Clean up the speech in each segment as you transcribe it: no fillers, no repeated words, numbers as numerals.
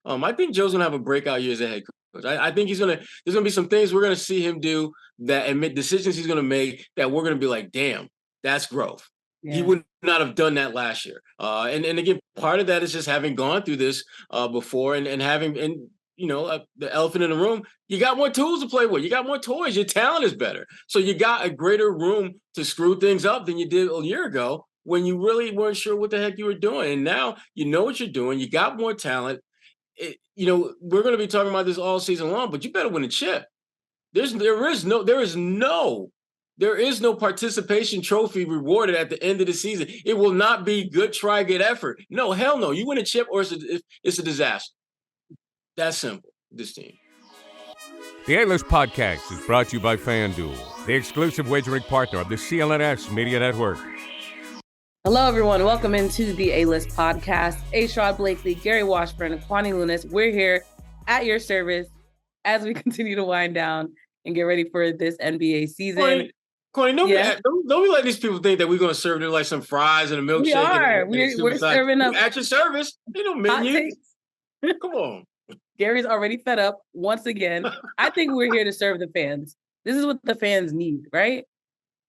I think Joe's gonna have a breakout year as a head coach. I think there's gonna be some things we're gonna see him do that and make decisions he's gonna make that we're gonna be like, damn, that's growth. Yeah. He would not have done that last year. And again, part of that is just having gone through this before and having the elephant in the room. You got more tools to play with. You got more toys. Your talent is better. So you got a greater room to screw things up than you did a year ago when you really weren't sure what the heck you were doing. And now you know what you're doing. You got more talent. We're going to be talking about this all season long, but you better win a chip. There is no participation trophy rewarded at the end of the season. It will not be good try, good effort. No, hell no. You win a chip or it's a disaster. That's simple, this team. The A-List Podcast is brought to you by FanDuel, the exclusive wagering partner of the CLNS Media Network. Hello, everyone. Welcome into the A-List Podcast. Sherrod Blakely, Gary Washburn, and Kwani Lunis. We're here at your service as we continue to wind down and get ready for this NBA season. Corey, don't we let these people think that we're going to serve them like some fries and a milkshake? We are. We're serving up. At your service. You know, menu. Come on. Gary's already fed up once again. I think we're here to serve the fans. This is what the fans need, right?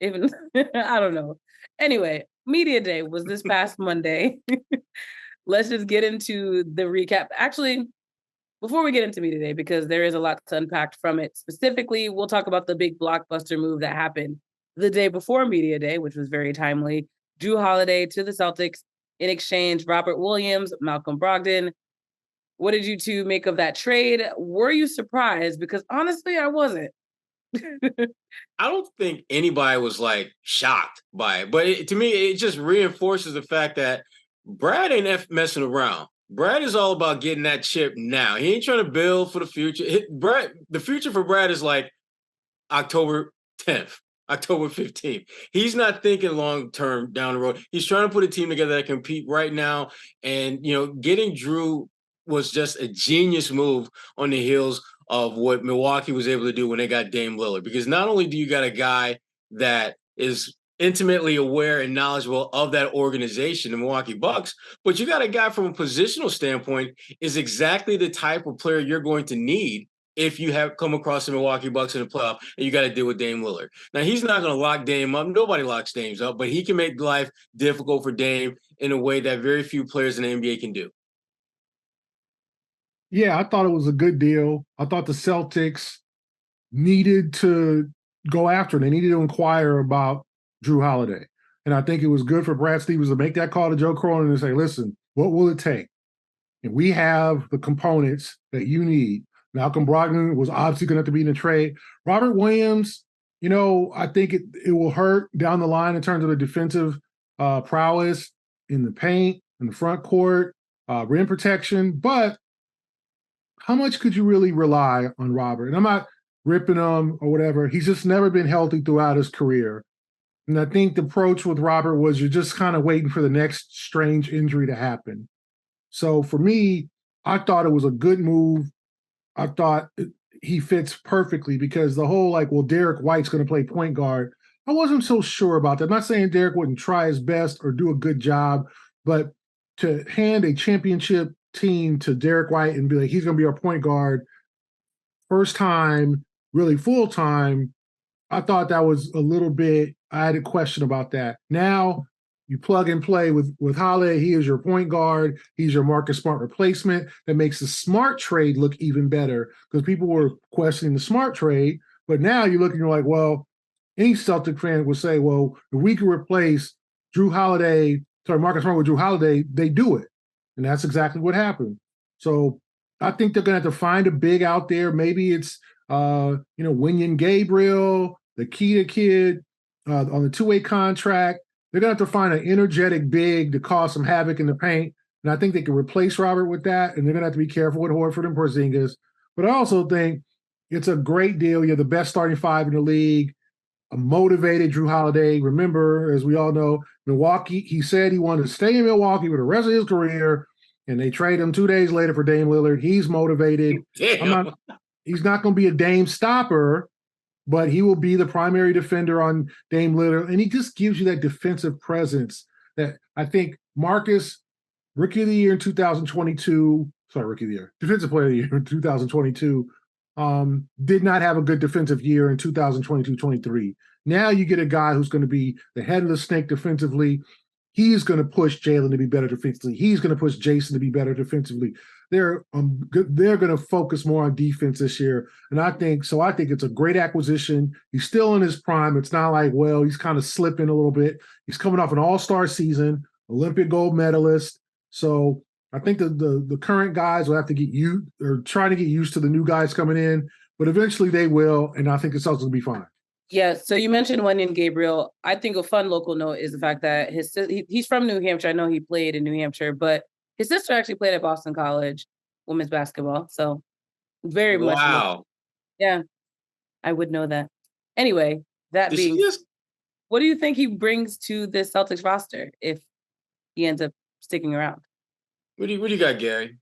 Even I don't know. Anyway, Media Day was this past Monday. Let's just get into the recap. Actually, before we get into Media Day, because there is a lot to unpack from it, specifically, we'll talk about the big blockbuster move that happened the day before Media Day, which was very timely. Jrue Holiday to the Celtics. In exchange, Robert Williams, Malcolm Brogdon. What did you two make of that trade? Were you surprised? Because honestly, I wasn't. I don't think anybody was shocked by it, but to me, it just reinforces the fact that Brad ain't messing around. Brad is all about getting that chip now. He ain't trying to build for the future. The future for Brad is October 10th, October 15th. He's not thinking long-term down the road. He's trying to put a team together that compete right now. And, getting Jrue was just a genius move on the heels of what Milwaukee was able to do when they got Dame Lillard. Because not only do you got a guy that is intimately aware and knowledgeable of that organization, the Milwaukee Bucks, but you got a guy from a positional standpoint is exactly the type of player you're going to need if you have come across the Milwaukee Bucks in the playoff and you got to deal with Dame Lillard. Now, he's not going to lock Dame up. Nobody locks Dame up, but he can make life difficult for Dame in a way that very few players in the NBA can do. Yeah, I thought it was a good deal. I thought the Celtics needed to go after it. They needed to inquire about Jrue Holiday. And I think it was good for Brad Stevens to make that call to Joe Cronin and say, listen, what will it take? And we have the components that you need. Malcolm Brogdon was obviously going to have to be in the trade. Robert Williams, I think it will hurt down the line in terms of the defensive prowess in the paint, in the front court, rim protection. But how much could you really rely on Robert? And I'm not ripping him or whatever. He's just never been healthy throughout his career. And I think the approach with Robert was you're just kind of waiting for the next strange injury to happen. So for me, I thought it was a good move. I thought he fits perfectly because the whole Derrick White's going to play point guard. I wasn't so sure about that. I'm not saying Derrick wouldn't try his best or do a good job, but to hand a championship team to Derrick White and be like, he's going to be our point guard first time, really full time, I thought that was a little bit, I had a question about that. Now you plug and play with Holiday. He is your point guard. He's your Marcus Smart replacement. That makes the Smart trade look even better because people were questioning the Smart trade. But now you look and you're like, well, any Celtic fan would say, well, if we can replace Marcus Smart with Jrue Holiday, they do it. And that's exactly what happened. So I think they're going to have to find a big out there. Maybe it's, Wenyan Gabriel, the Keita kid on the two-way contract. They're going to have to find an energetic big to cause some havoc in the paint. And I think they can replace Robert with that. And they're going to have to be careful with Horford and Porzingis. But I also think it's a great deal. You're the best starting five in the league. A motivated Jrue Holiday. Remember, as we all know, Milwaukee, he said he wanted to stay in Milwaukee for the rest of his career, and they trade him 2 days later for Dame Lillard. He's motivated. He's not going to be a Dame stopper, but he will be the primary defender on Dame Lillard, and he just gives you that defensive presence that I think Marcus, Rookie of the Year in 2022, Rookie of the year, defensive player of the year in 2022, did not have a good defensive year in 2022-23. Now you get a guy who's going to be the head of the snake defensively. He's going to push Jalen to be better defensively. He's going to push Jason to be better defensively. They're going to focus more on defense this year, and I think it's a great acquisition. He's still in his prime. It's not like, well, he's kind of slipping a little bit. He's coming off an all-star season, Olympic gold medalist. So I think the current guys will have to get used or try to get used to the new guys coming in, but eventually they will, and I think it's also going to be fine. Yeah, so you mentioned Wenyan Gabriel. I think a fun local note is the fact that he's from New Hampshire. I know he played in New Hampshire, but his sister actually played at Boston College women's basketball. So very much. Wow. Yeah, I would know that. Anyway, what do you think he brings to this Celtics roster if he ends up sticking around? What do you got, Gary?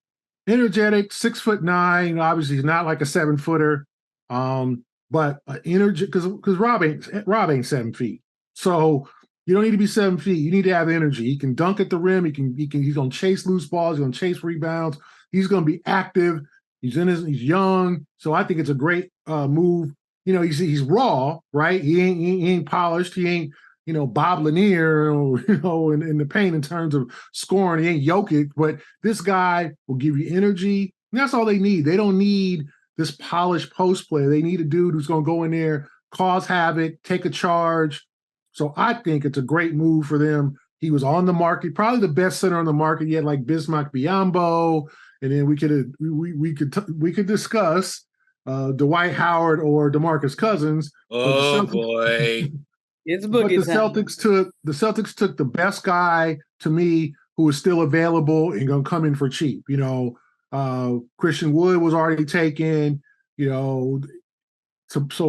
Energetic, 6'9". Obviously, he's not like a 7-footer. But energy, because Rob ain't 7 feet. So you don't need to be 7 feet. You need to have energy. He can dunk at the rim. He's gonna chase loose balls. He's gonna chase rebounds. He's gonna be active. He's young. So I think it's a great move. You know, he's raw, right? He ain't polished. He ain't, Bob Lanier, in the paint in terms of scoring. He ain't Jokic, but this guy will give you energy. And that's all they need. They don't need this polished post player. They need a dude who's going to go in there, cause havoc, take a charge. So I think it's a great move for them. He was on the market, probably the best center on the market. You had like Bismack Biyombo, and then we could discuss Dwight Howard or DeMarcus Cousins. Oh boy, it's boogie time. The Celtics took the best guy to me who was still available and going to come in for cheap. Christian Wood was already taken, so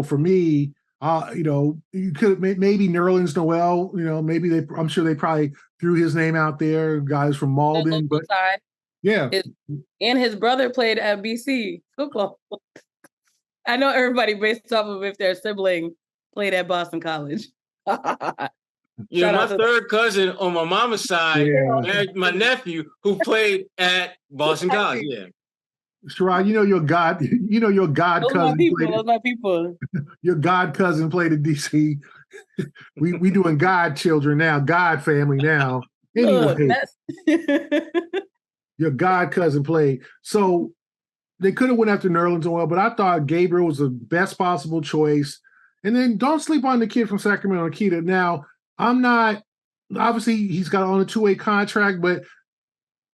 for me, you could maybe Nerlens Noel, I'm sure they probably threw his name out there, guys from Malden, but yeah. And his brother played at BC football. I know everybody based off of if their sibling played at Boston College. My third cousin on my mama's side, married my nephew who played at Boston College. Yeah, Sherrod, your god cousin. Those my people. Your god cousin played at DC. we doing God children now, God family now. Anyway, your god cousin played. So they could have went after Nerlens Noel, but I thought Gabriel was the best possible choice. And then don't sleep on the kid from Sacramento, Nikita. Now, obviously he's got on a 2-way contract, but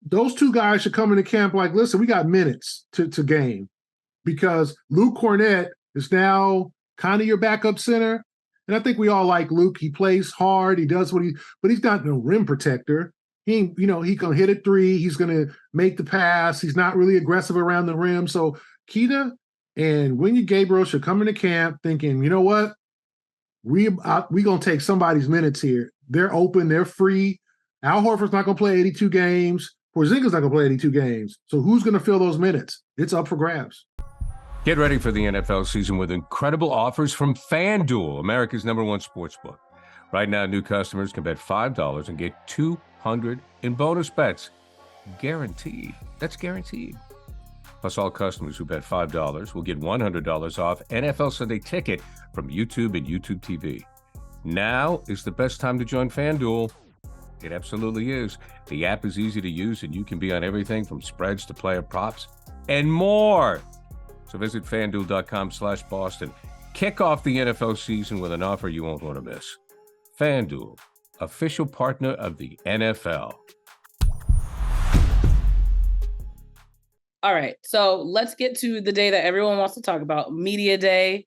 those two guys should come into camp like, listen, we got minutes to game, because Luke Cornett is now kind of your backup center. And I think we all like Luke. He plays hard. He does but he's not no rim protector. He can hit a three. He's going to make the pass. He's not really aggressive around the rim. So Keita and Wenyan Gabriel should come into camp thinking, you know what? We're going to take somebody's minutes here. They're open. They're free. Al Horford's not going to play 82 games. Porzingis not going to play 82 games. So who's going to fill those minutes? It's up for grabs. Get ready for the NFL season with incredible offers from FanDuel, America's #1 sportsbook. Right now, new customers can bet $5 and get $200 in bonus bets. Guaranteed. That's guaranteed. Plus, all customers who bet $5 will get $100 off NFL Sunday Ticket from YouTube and YouTube TV. Now is the best time to join FanDuel. It absolutely is. The app is easy to use, and you can be on everything from spreads to player props and more. So visit FanDuel.com/Boston. Kick off the NFL season with an offer you won't want to miss. FanDuel, official partner of the NFL. All right, so let's get to the day that everyone wants to talk about, Media Day.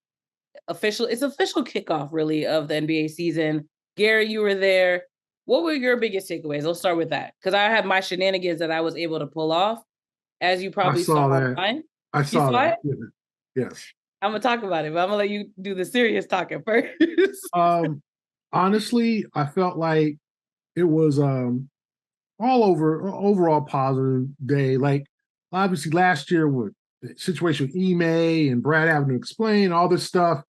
It's official kickoff, really, of the NBA season. Gary, you were there. What were your biggest takeaways? Let's start with that, because I had my shenanigans that I was able to pull off, as you probably saw online. I saw that. Yes. I'm going to talk about it, but I'm going to let you do the serious talking first. Honestly, I felt like it was overall positive day. Like, obviously last year with the situation with Ime and Brad having to explain all this stuff,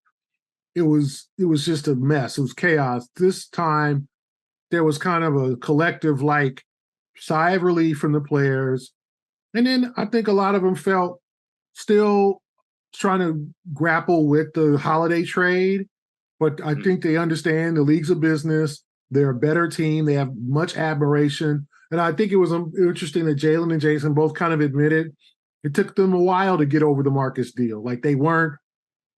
it was just a mess. It was chaos. This time there was kind of a collective sigh of relief from the players. And then I think a lot of them felt still trying to grapple with the Holiday trade, but I think they understand the league's a business. They're a better team. They have much admiration. And I think it was interesting that Jalen and Jason both kind of admitted it took them a while to get over the Marcus deal. Like they weren't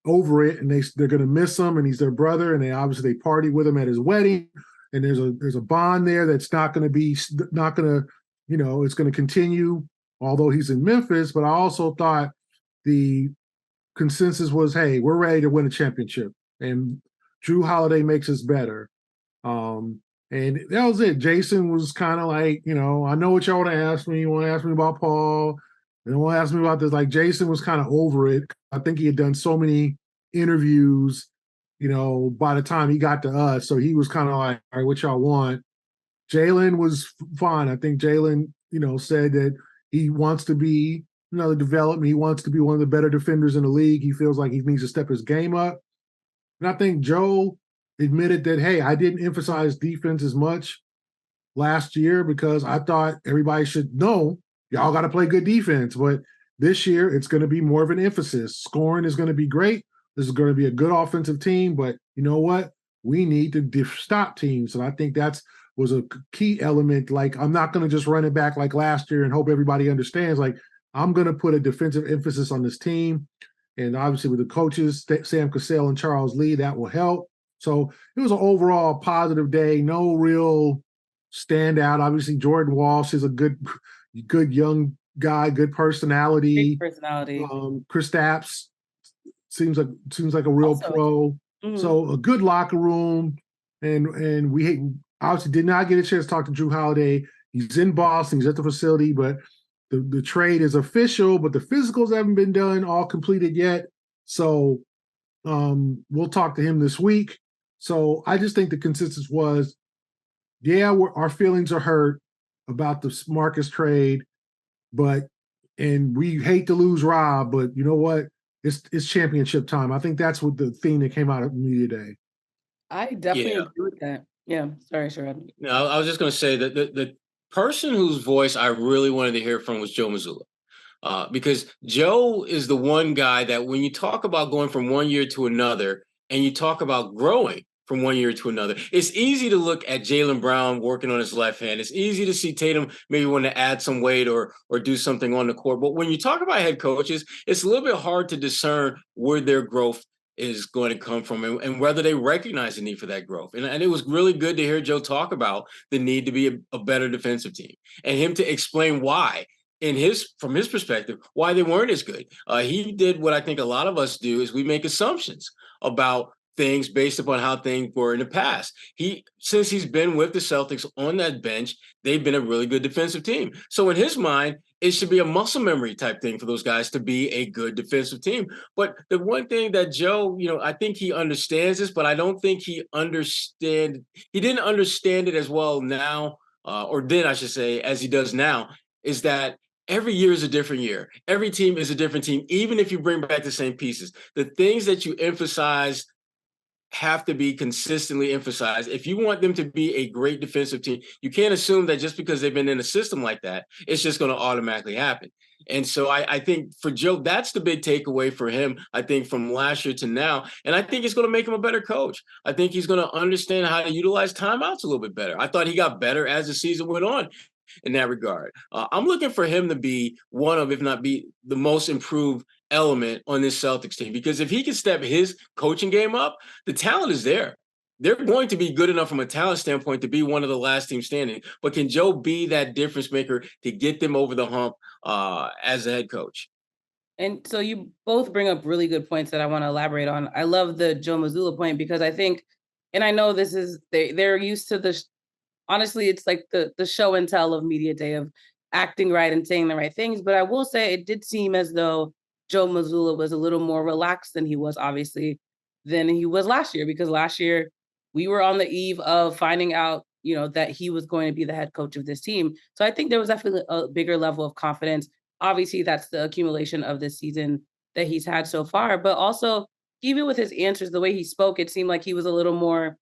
over it, and they're going to miss him, and he's their brother, and they party with him at his wedding, and there's a bond there that's not going to it's going to continue, although he's in Memphis. But I also thought the consensus was, hey, we're ready to win a championship, and Jrue Holiday makes us better. And that was it. Jason was kind of like, I know what y'all want to ask me. You want to ask me about Paul. You don't want to ask me about this. Like Jason was kind of over it. I think he had done so many interviews, by the time he got to us. So he was kind of like, all right, what y'all want? Jalen was fine. I think Jalen, said that he wants to be another development. He wants to be one of the better defenders in the league. He feels like he needs to step his game up. And I think Joe admitted that, hey, I didn't emphasize defense as much last year because I thought everybody should know y'all got to play good defense. But this year, it's going to be more of an emphasis. Scoring is going to be great. This is going to be a good offensive team. But you know what? We need to stop teams. And I think was a key element. Like, I'm not going to just run it back like last year and hope everybody understands. Like, I'm going to put a defensive emphasis on this team. And obviously with the coaches, Sam Cassell and Charles Lee, that will help. So it was an overall positive day. No real standout. Obviously, Jordan Walsh is a good young guy, good personality. Big personality. Kristaps seems like a real Also, pro. Mm-hmm. So a good locker room. And we obviously did not get a chance to talk to Jrue Holiday. He's in Boston. He's at the facility, but the trade is official, but the physicals haven't been done, all completed yet. So we'll talk to him this week. So I just think the consensus was, our feelings are hurt about the Marcus trade, and we hate to lose Rob, but you know what? It's championship time. I think that's what the theme that came out of Media Day. I definitely agree with that. Yeah, sorry, Sherrod. No, I was just going to say that the person whose voice I really wanted to hear from was Joe Mazzulla. Because Joe is the one guy that when you talk about going from one year to another and you talk about growing from one year to another, it's easy to look at Jaylen Brown working on his left hand. It's easy to see Tatum maybe want to add some weight or do something on the court. But when you talk about head coaches, it's a little bit hard to discern where their growth is going to come from and whether they recognize the need for that growth. And it was really good to hear Joe talk about the need to be a better defensive team and him to explain why. From his perspective, why they weren't as good. He did what I think a lot of us do is we make assumptions about things based upon how things were in the past. Since he's been with the Celtics on that bench, they've been a really good defensive team. So in his mind, it should be a muscle memory type thing for those guys to be a good defensive team. But the one thing that Joe, I think he understands this, but I don't think he didn't understand it as well now, or then I should say, as he does now, is that every year is a different year. Every team is a different team, even if you bring back the same pieces. The things that you emphasize have to be consistently emphasized. If you want them to be a great defensive team, you can't assume that just because they've been in a system like that, it's just going to automatically happen. And so I think for Joe, that's the big takeaway for him, I think, from last year to now. And I think it's going to make him a better coach. I think he's going to understand how to utilize timeouts a little bit better. I thought he got better as the season went on in that regard. I'm looking for him to be one of, if not be the most improved element on this Celtics team, because if he can step his coaching game up, the talent is there. They're going to be good enough from a talent standpoint to be one of the last teams standing. But can Joe be that difference maker to get them over the hump as a head coach? And so you both bring up really good points that I want to elaborate on. I love the Joe Mazzulla point because I think, and I know this is, they're used to the, honestly, it's like the show and tell of Media Day of acting right and saying the right things. But I will say it did seem as though Joe Mazzulla was a little more relaxed than he was, obviously, than he was last year, because last year we were on the eve of finding out, that he was going to be the head coach of this team. So I think there was definitely a bigger level of confidence. Obviously, that's the accumulation of this season that he's had so far. But also, even with his answers, the way he spoke, it seemed like he was a little more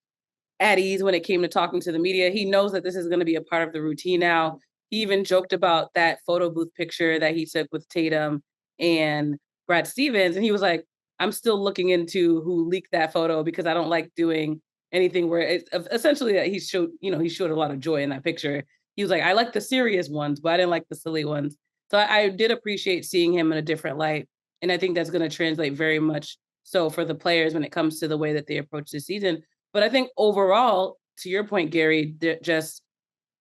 at ease when it came to talking to the media. He knows that this is going to be a part of the routine now. He even joked about that photo booth picture that he took with Tatum and Brad Stevens. And he was like, I'm still looking into who leaked that photo because I don't like doing anything where it's essentially that he showed a lot of joy in that picture. He was like, I like the serious ones, but I didn't like the silly ones. So I did appreciate seeing him in a different light. And I think that's going to translate very much so for the players when it comes to the way that they approach the season. But I think overall, to your point, Gary, just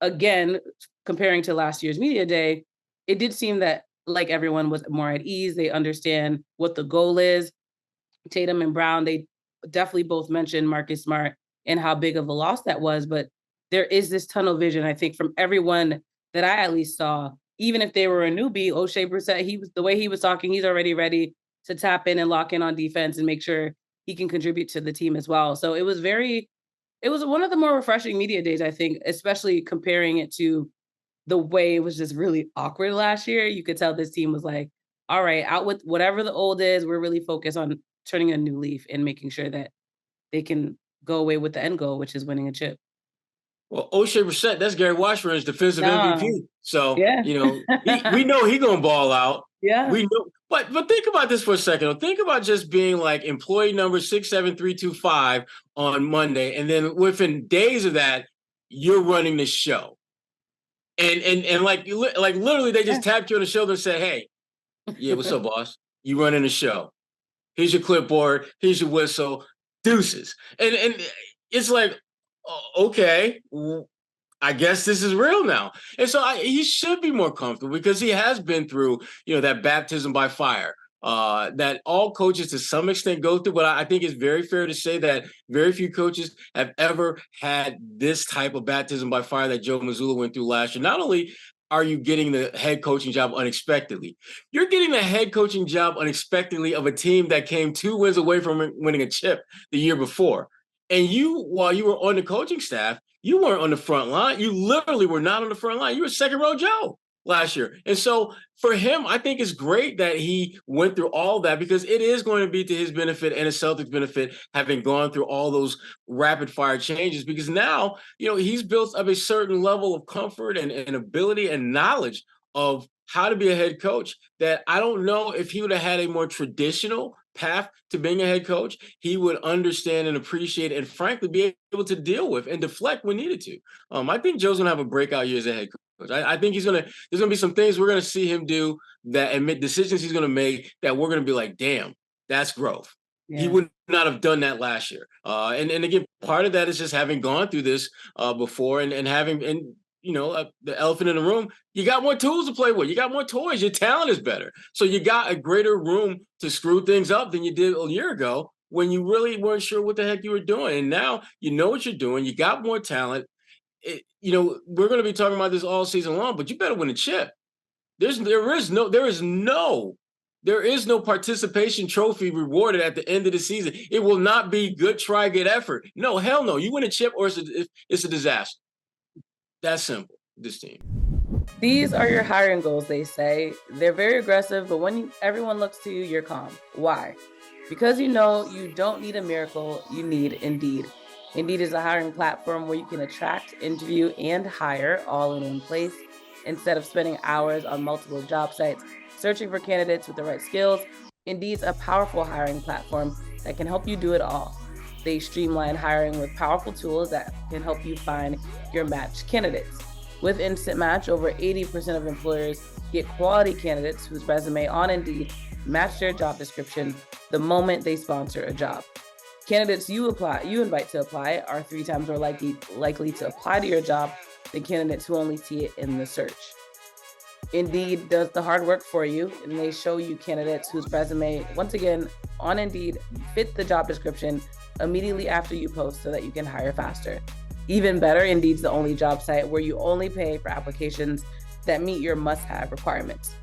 again, comparing to last year's media day, it did seem that like everyone was more at ease. They understand what the goal is. Tatum and Brown, they definitely both mentioned Marcus Smart and how big of a loss that was. But there is this tunnel vision, I think, from everyone that I at least saw. Even if they were a newbie, O'Shea Brissett, the way he was talking, he's already ready to tap in and lock in on defense and make sure he can contribute to the team as well. So it was one of the more refreshing media days, I think, especially comparing it to the way it was just really awkward last year. You could tell this team was like, all right, out with whatever the old is. We're really focused on turning a new leaf and making sure that they can go away with the end goal, which is winning a chip. Well, O'Shea Brissett, that's Gary Washburn's defensive MVP. So, yeah. We know he's going to ball out. Yeah. We know. But think about this for a second. Think about just being like employee number 67325 on Monday. And then within days of that, you're running the show. And like literally they just tapped you on the shoulder and said, hey, yeah, what's up, boss? You running the show. Here's your clipboard. Here's your whistle. Deuces. And it's like, okay, I guess this is real now. And so he should be more comfortable because he has been through, that baptism by fire that all coaches to some extent go through. But I think it's very fair to say that very few coaches have ever had this type of baptism by fire that Joe Mazzulla went through last year. Not only are you getting the head coaching job unexpectedly, you're getting the head coaching job unexpectedly of a team that came 2 wins away from winning a chip the year before. And while you were on the coaching staff, you weren't on the front line. You literally were not on the front line. You were second row Joe last year. And so for him, I think it's great that he went through all that because it is going to be to his benefit and his Celtics benefit having gone through all those rapid fire changes because now, he's built up a certain level of comfort and ability and knowledge of how to be a head coach that I don't know if he would have had a more traditional path to being a head coach, he would understand and appreciate and frankly be able to deal with and deflect when needed to. I think Joe's gonna have a breakout year as a head coach. I think there's gonna be some things we're gonna see him do that and make decisions he's gonna make that we're gonna be like, damn, that's growth. Yeah. He would not have done that last year. And again, part of that is just having gone through this before and having the elephant in the room, you got more tools to play with. You got more toys. Your talent is better. So you got a greater room to screw things up than you did a year ago when you really weren't sure what the heck you were doing. And now you know what you're doing. You got more talent. We're going to be talking about this all season long, but you better win a chip. There is no participation trophy rewarded at the end of the season. It will not be good try, good effort. No, hell no. You win a chip or it's a disaster. That's simple, this team. These are your hiring goals, they say. They're very aggressive, but when everyone looks to you, you're calm. Why? Because you don't need a miracle, you need Indeed. Indeed is a hiring platform where you can attract, interview, and hire all in one place. Instead of spending hours on multiple job sites searching for candidates with the right skills, Indeed's a powerful hiring platform that can help you do it all. They streamline hiring with powerful tools that can help you find your matched candidates. With Instant Match, over 80% of employers get quality candidates whose resume on Indeed match their job description the moment they sponsor a job. Candidates you invite to apply are 3 times more likely to apply to your job than candidates who only see it in the search. Indeed does the hard work for you, and they show you candidates whose resume, once again, on Indeed, fit the job description immediately after you post so that you can hire faster. Even better, Indeed's the only job site where you only pay for applications that meet your must-have requirements.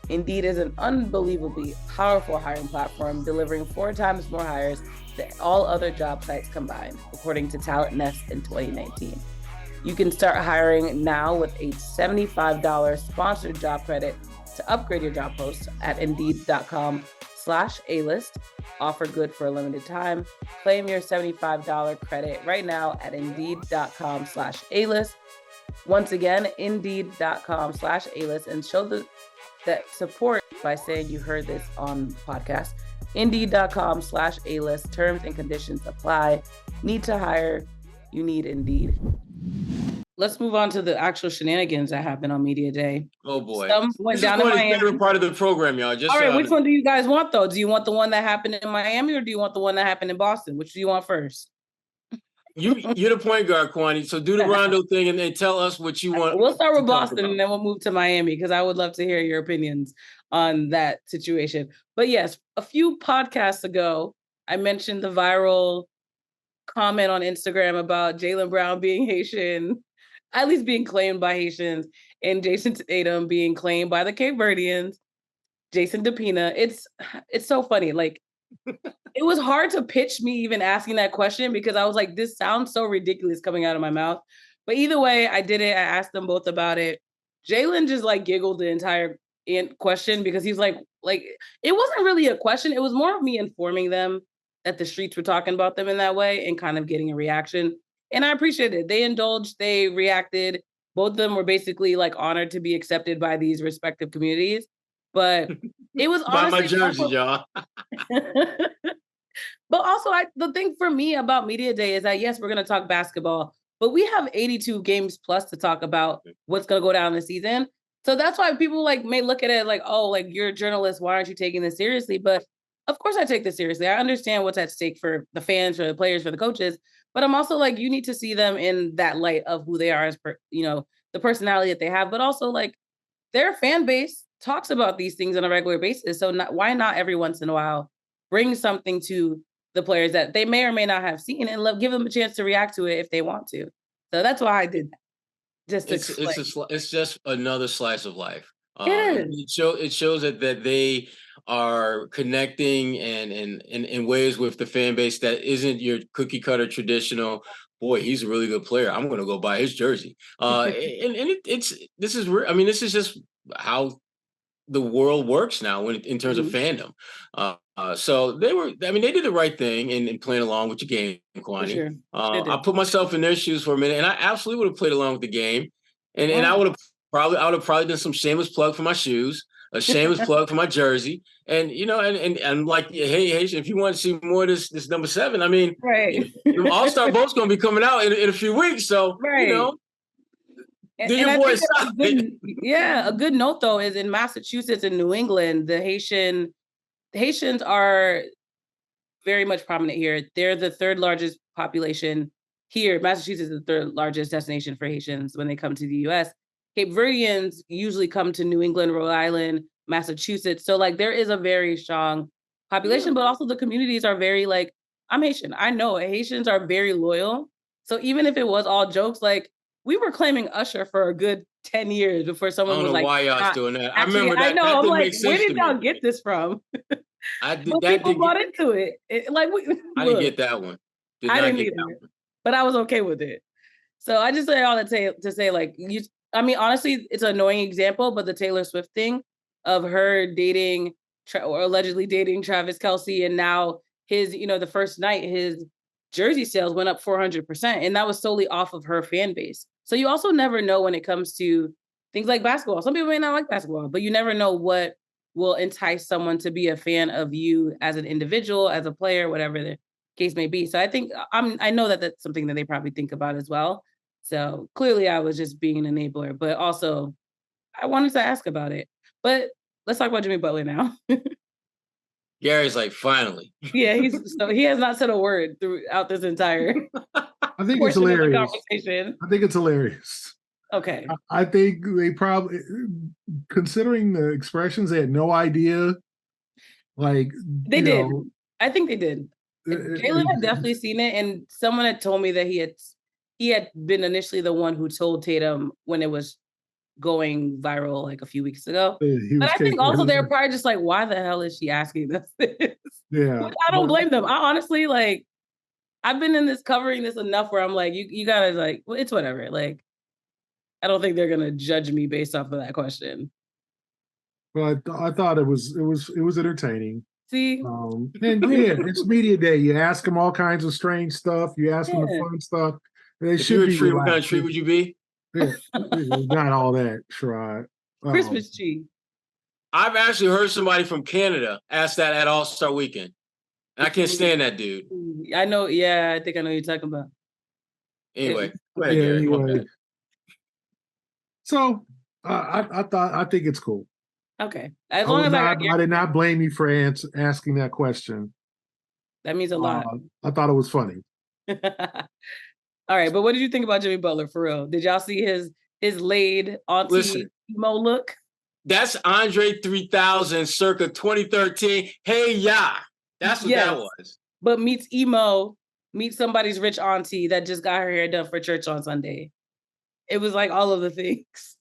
Indeed is an unbelievably powerful hiring platform, delivering 4 times more hires than all other job sites combined, according to CLNS in 2019. You can start hiring now with a $75 sponsored job credit to upgrade your job post at Indeed.com/A-list. Offer good for a limited time. Claim your $75 credit right now at Indeed.com/A-list. Once again, Indeed.com/A-list, and show that support by saying you heard this on podcast. Indeed.com/A-list. Terms and conditions apply. Need to hire? You need Indeed. Let's move on to the actual shenanigans that happened on Media Day. Oh boy. Some went This down is in my Miami. favorite part of the program, y'all. Just all right, which one do you guys want, though? Do you want the one that happened in Miami, or do you want the one that happened in Boston? Which do you want first? You're the point guard, Kwani. So do the Rondo thing and then tell us what you want. We'll start with Boston and then we'll move to Miami, because I would love to hear your opinions on that situation. But yes, a few podcasts ago, I mentioned the viral comment on Instagram about Jaylen Brown being Haitian, at least being claimed by Haitians, and Jason Tatum being claimed by the Cape Verdeans, Jason DePina. It's so funny. Like, it was hard to pitch me even asking that question, because I was like, this sounds so ridiculous coming out of my mouth. But either way, I did it. I asked them both about it. Jaylen just like giggled the entire question, because he's like it wasn't really a question. It was more of me informing them that the streets were talking about them in that way and kind of getting a reaction. And I appreciate it. They indulged, they reacted. Both of them were basically like honored to be accepted by these respective communities. But it was honestly by my jersey, y'all. But also, the thing for me about Media Day is that, yes, we're going to talk basketball, but we have 82 games plus to talk about what's going to go down this season. So that's why people like may look at it like, oh, like, you're a journalist, why aren't you taking this seriously? But of course I take this seriously. I understand what's at stake for the fans, for the players, for the coaches, but I'm also like, you need to see them in that light of who they are as the personality that they have, but also like their fan base talks about these things on a regular basis. So why not every once in a while bring something to the players that they may or may not have seen and give them a chance to react to it if they want to. So that's why I did that. It's just another slice of life. It shows that they are connecting and in ways with the fan base that isn't your cookie cutter traditional. Boy, he's a really good player. I'm going to go buy his jersey. This is just how the world works now in terms of fandom. So they did the right thing in playing along with the game, Kwani. Sure. I put myself in their shoes for a minute, and I absolutely would have played along with the game. And I would have probably done some shameless plug for my shoes, a shameless plug for my jersey. And, and like, hey, Haitian, if you want to see more of this number 7, I mean, right. All-Star Boat's going to be coming out in a few weeks. So, right. do your boy a good note, though, is in Massachusetts and New England, the Haitians are very much prominent here. They're the third largest population here. Massachusetts is the third largest destination for Haitians when they come to the U.S. Cape Verdeans usually come to New England, Rhode Island, Massachusetts. So like there is a very strong population, but also the communities are very like, I'm Haitian. I know Haitians are very loyal. So even if it was all jokes, like we were claiming Usher for a good 10 years before someone was like, why y'all's doing that. Actually, I remember that. I know. I'm like, where did y'all me. get this from? People bought into it. I didn't get that one. I didn't either, but I was okay with it. So I just say all that to say, like, honestly, it's an annoying example, but the Taylor Swift thing of her dating or allegedly dating Travis Kelce, and now his, the first night, his jersey sales went up 400%. And that was solely off of her fan base. So you also never know when it comes to things like basketball. Some people may not like basketball, but you never know what will entice someone to be a fan of you as an individual, as a player, whatever the case may be. So I think I know that that's something that they probably think about as well. So clearly I was just being an enabler, but also I wanted to ask about it. But let's talk about Jimmy Butler now. Gary's like, finally. Yeah, he has not said a word throughout this entire I think it's hilarious. Conversation. I think it's hilarious. Okay. I think they probably, considering the expressions, they had no idea. Like they did. I think they did. Jaylen had definitely seen it, and someone had told me that he had been initially the one who told Tatum when it was going viral like a few weeks ago. But I think also they're probably just like, why the hell is she asking this? Yeah. I don't blame them. I honestly, like, I've been covering this enough where I'm like, you gotta like, well, it's whatever. Like, I don't think they're gonna judge me based off of that question. Well, I thought it was entertaining. See, and yeah, it's media day. You ask them all kinds of strange stuff. You ask them the fun stuff. They should be. What kind of treat would you be? Yeah, not all that, Sherrod. Christmas tree. I've actually heard somebody from Canada ask that at All-Star Weekend. And I can't stand that dude. I know. Yeah, I think I know what you're talking about. Anyway, go ahead, Gary. Anyway. So I think it's cool. Okay. As long as I did not blame you for asking that question. That means a lot. I thought it was funny. All right, but what did you think about Jimmy Butler for real? Did y'all see his laid auntie emo look? That's Andre 3000 circa 2013. Hey, yeah. That's what that was. But meets somebody's rich auntie that just got her hair done for church on Sunday. It was like all of the things.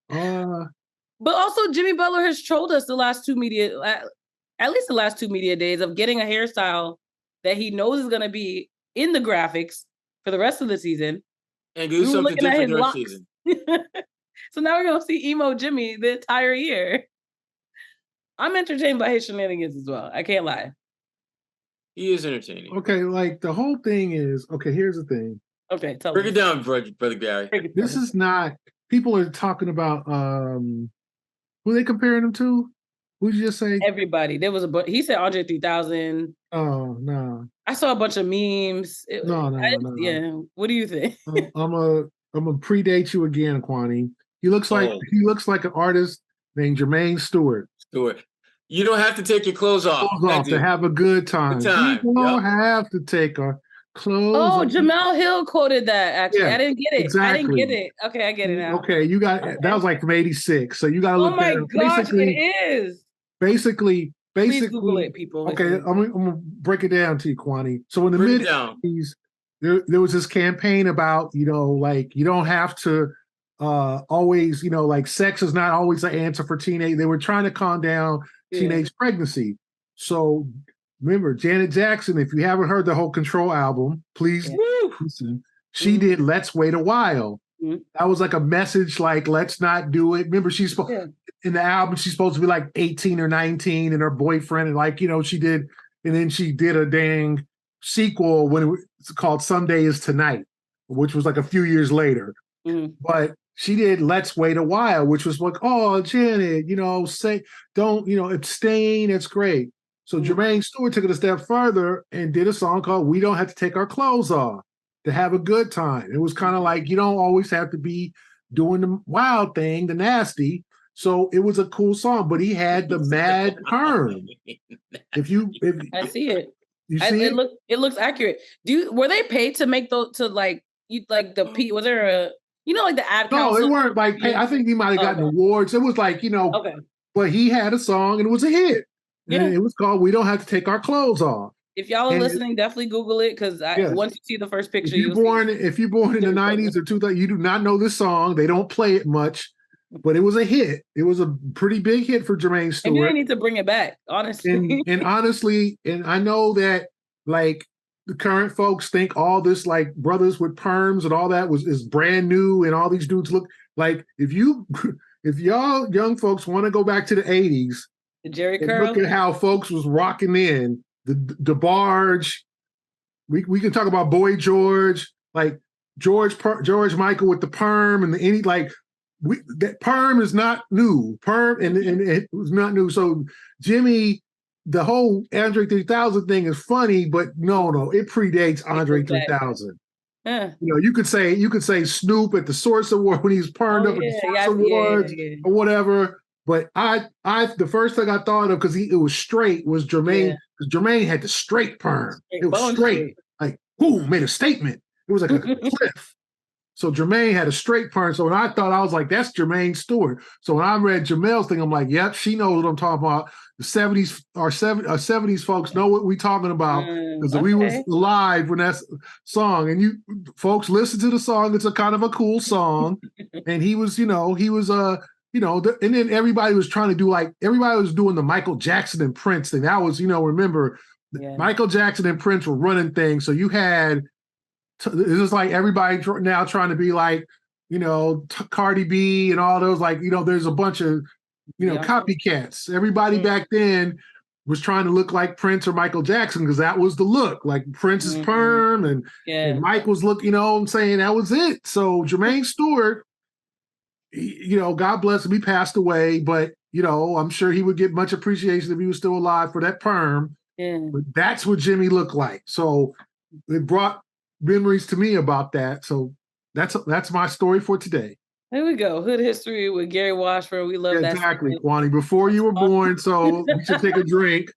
But also Jimmy Butler has trolled us at least the last two media days of getting a hairstyle that he knows is going to be in the graphics for the rest of the season. And do something different during the season. So now we're going to see emo Jimmy the entire year. I'm entertained by his shenanigans as well. I can't lie. He is entertaining. Okay, like the whole thing is, okay, here's the thing. Okay, break it down, brother Gary. This is not, people are talking about, who are they comparing him to? Who'd you just say? Everybody. There was he said Andre 3000. Oh, no. I saw a bunch of memes. No. Yeah. What do you think? I'm gonna predate you again, Kwani. He looks like an artist named Jermaine Stewart. You don't have to take your clothes off to have a good time. You don't have to take our clothes off. Jamel Hill quoted that, actually. Yeah, I didn't get it. Exactly. I didn't get it. Okay, I get it now. Okay, you got that was like from 86. So you gotta look at it. Oh my gosh, it is. Basically, please Google it, people. Okay, I'm gonna break it down to you, Kwani. So in the mid-80s, there was this campaign about, like you don't have to always, like sex is not always the answer for teenage. They were trying to calm down teenage pregnancy. So remember, Janet Jackson, if you haven't heard the whole Control album, please listen. She did Let's Wait a While. That was like a message, like, let's not do it. Remember, she's in the album, she's supposed to be like 18 or 19, and her boyfriend, and like, she did, and then she did a dang sequel when it's called Someday Is Tonight, which was like a few years later. But she did Let's Wait a While, which was like, oh, Janet, don't, abstain. It's great. So Jermaine Stewart took it a step further and did a song called We Don't Have to Take Our Clothes Off to have a good time. It was kind of like, you don't always have to be doing the wild thing, the nasty. So it was a cool song, but he had the mad perm. I see it. You see it? It looks accurate. Were they paid to make those, to like, was there a, like the ad council? No, they weren't like paid. I think he might have gotten awards. It was like, but he had a song and it was a hit. Yeah. And it was called We Don't Have to Take Our Clothes Off. If y'all are listening, definitely Google it, because once you see the first picture, if you're born in the 90s or 2000, you do not know this song. They don't play it much, but it was a hit. It was a pretty big hit for Jermaine Stewart. And you didn't need to bring it back, honestly. And honestly, and I know that like the current folks think all this like brothers with perms and all that is brand new, and all these dudes look like, if y'all young folks want to go back to the 80s, the Jerry curl, look at how folks was rocking in the barge. We can talk about Boy George, like George Michael with the perm and that perm is not new. Perm and it was not new. So Jimmy, the whole Andre 3000 thing is funny, but no, it predates Andre 3000. Yeah. You could say Snoop at the Source Award when he's permed up at the Source Awards or whatever. But the first thing I thought of, because it was straight, was Jermaine. Because Jermaine had the straight perm. It was straight. Like, who made a statement? It was like a cliff. So Jermaine had a straight perm. So when I was like, that's Jermaine Stewart. So when I read Jamel's thing, I'm like, yep, she knows what I'm talking about. The 70s, our 70s folks know what we're talking about, because we was alive when that song. And you folks listen to the song. It's a kind of a cool song. And he was, and then everybody was trying to do everybody was doing the Michael Jackson and Prince thing. That was, remember, Michael Jackson and Prince were running things. So you had, it was like everybody now trying to be like, Cardi B and all those, there's a bunch of, copycats. Everybody back then was trying to look like Prince or Michael Jackson because that was the look, like Prince's perm, and Mike was looking, I'm saying that was it. So Jermaine Stewart, God bless him, he passed away, but I'm sure he would get much appreciation if he was still alive for that perm. Yeah. But that's what Jimmy looked like. So it brought memories to me about that. So that's my story for today. There we go. Hood history with Gary Washburn. We love that. Exactly, Kwani. Before you were born, so we should take a drink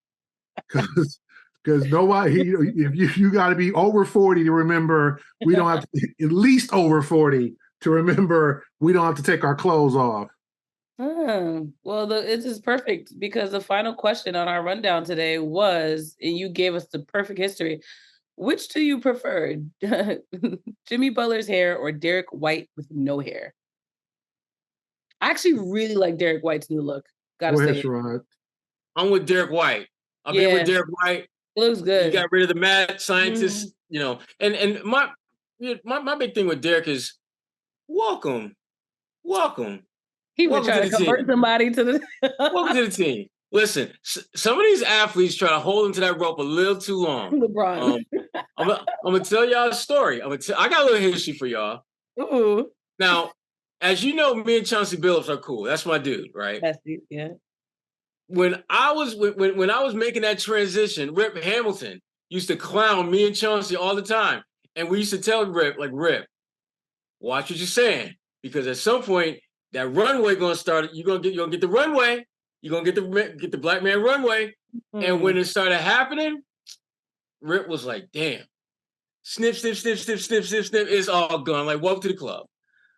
because nobody. If you got to be over 40 to remember, we don't have to, at least over 40 to remember we don't have to take our clothes off. Well, it is perfect because the final question on our rundown today was, and you gave us the perfect history. Which do you prefer, Jimmy Butler's hair or Derrick White with no hair? I actually really like Derrick White's new look. Gotta Go ahead, say, Sherrod. I'm with Derrick White. I've been with Derrick White. It looks good. You got rid of the mad scientists, and my big thing with Derrick is welcome. He would try to convert somebody to the welcome to the team. Listen, some of these athletes try to hold into that rope a little too long. LeBron. I'm gonna tell y'all a story. I got a little history for y'all. Ooh. Now, as you know, me and Chauncey Billups are cool. That's my dude, right? That's it, yeah. When I was making that transition, Rip Hamilton used to clown me and Chauncey all the time, and we used to tell Rip, watch what you're saying, because at some point that runway gonna start. You're gonna get the runway. You're gonna get the black man runway. And when it started happening, Rip was like, "Damn, snip, snip, snip, snip, snip, snip, snip. It's all gone. Like, welcome to the club."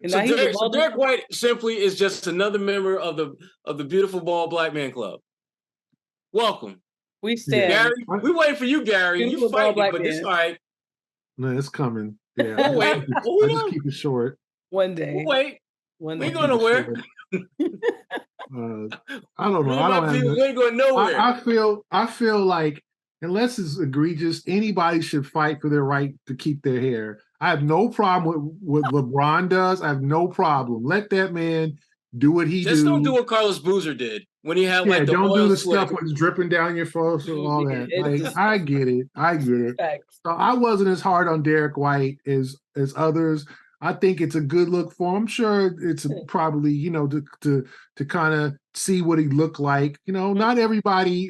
So Derrick White simply is just another member of the beautiful bald black man club. Welcome. We stand. Gary, we waiting for you, Gary. Beautiful You fighting, but man. it's all right. No, it's coming. Yeah. We'll wait. I just keep it short. One day. We'll wait. One we day. ain't going nowhere. I don't know. We ain't going nowhere. I feel like unless it's egregious, anybody should fight for their right to keep their hair. I have no problem with what LeBron does. I have no problem. Let that man do what he Just don't do what Carlos Boozer did when he had the don't do the slick. stuff when it's dripping down your face and all that. Like, I get it. Facts. So I wasn't as hard on Derrick White as others. I think it's a good look for him. I'm sure it's probably, to kind of see what he looked like. Not everybody,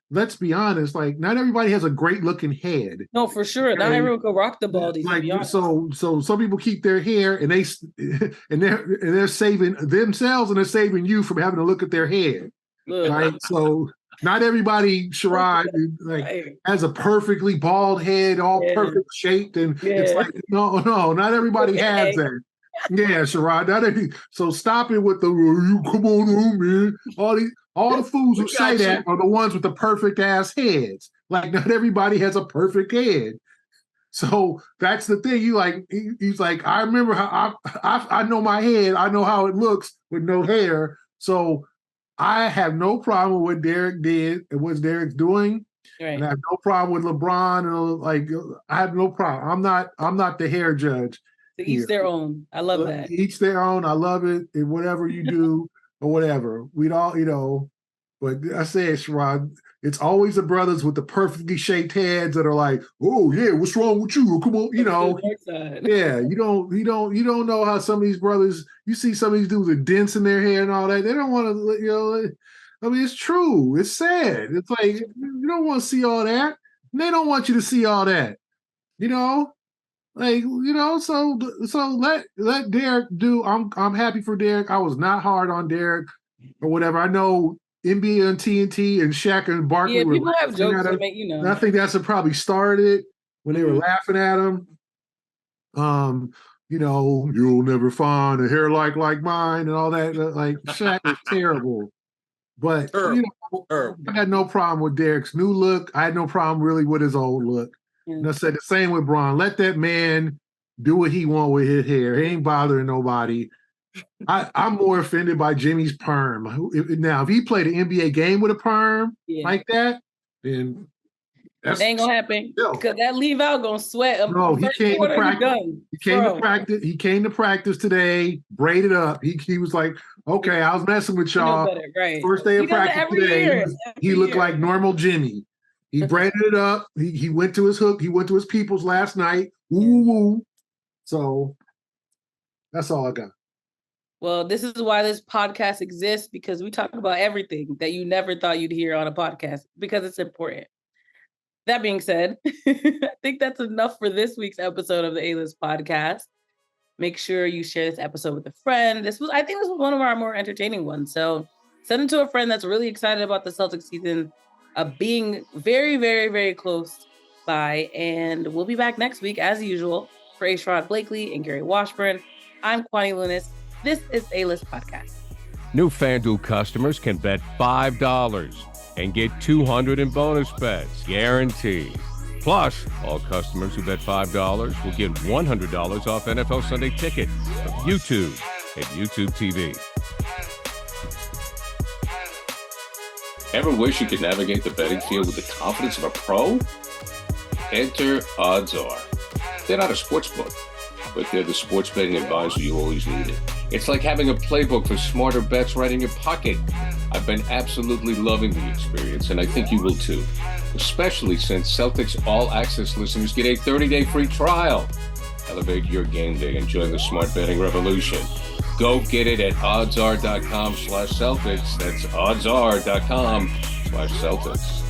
let's be honest, not everybody has a great looking head. No, for sure. Not everyone can rock the baldies. So some people keep their hair and they're saving themselves and they're saving you from having to look at their head. Right. So not everybody, Sherrod, has a perfectly bald head, all perfect shaped, and it's like no, not everybody has that. Yeah, Sherrod. So stop it with the you come on, man. All the fools who say that are the ones with the perfect ass heads. Like, not everybody has a perfect head. So that's the thing. He's like, I remember how I know my head. I know how it looks with no hair. So I have no problem with what Derrick did and what Derrick's doing. Right. And I have no problem with LeBron. And I have no problem. I'm not the hair judge. To each their own. I love that. Each their own. I love it. And whatever you do or whatever. We'd all, but I say, Sherrod, it's always the brothers with the perfectly shaped heads that are like, oh yeah, what's wrong with you? Come on, yeah, you don't know how some of these brothers, you see some of these dudes with dents in their hair and all that. They don't want to, it's true. It's sad. It's like, you don't want to see all that. And they don't want you to see all that, so let Derrick do. I'm happy for Derrick. I was not hard on Derrick or whatever. I know NBA and TNT and Shaq and Barkley. Yeah, people have jokes to make, I think that's what probably started when they were laughing at him. You'll never find a hair like mine and all that. Like, Shaq is terrible. But I had no problem with Derrick's new look. I had no problem really with his old look. And I said the same with Bron. Let that man do what he want with his hair. He ain't bothering nobody. I'm more offended by Jimmy's perm. Now, if he played an NBA game with a perm like that, then That ain't gonna happen Yo. because that leave out gonna sweat him. No, he came to practice. He came Bro. to practice. He came to practice today, braided up. He was like, okay, I was messing with y'all. Better, right. First day of practice today. He looked like normal Jimmy. He braided it up. He went to his hook. He went to his peoples last night. Woo woo. So that's all I got. Well, this is why this podcast exists, because we talk about everything that you never thought you'd hear on a podcast, because it's important. That being said, I think that's enough for this week's episode of the A-List podcast. Make sure you share this episode with a friend. I think this was one of our more entertaining ones. So send it to a friend that's really excited about the Celtics season being very, very, very close by. And we'll be back next week, as usual, for Sherrod Blakely and Gary Washburn. I'm Kwani Lunis. This is A-List Podcast. New FanDuel customers can bet $5 and get $200 in bonus bets, guaranteed. Plus, all customers who bet $5 will get $100 off NFL Sunday Ticket from YouTube and YouTube TV. Ever wish you could navigate the betting field with the confidence of a pro? Enter Odds Are. They're not a sports book, but they're the sports betting advisor you always needed. It's like having a playbook for smarter bets right in your pocket. I've been absolutely loving the experience, and I think you will too, especially since Celtics All Access listeners get a 30-day free trial. Elevate your game day and join the smart betting revolution. Go get it at oddsr.com/Celtics. That's oddsr.com/Celtics.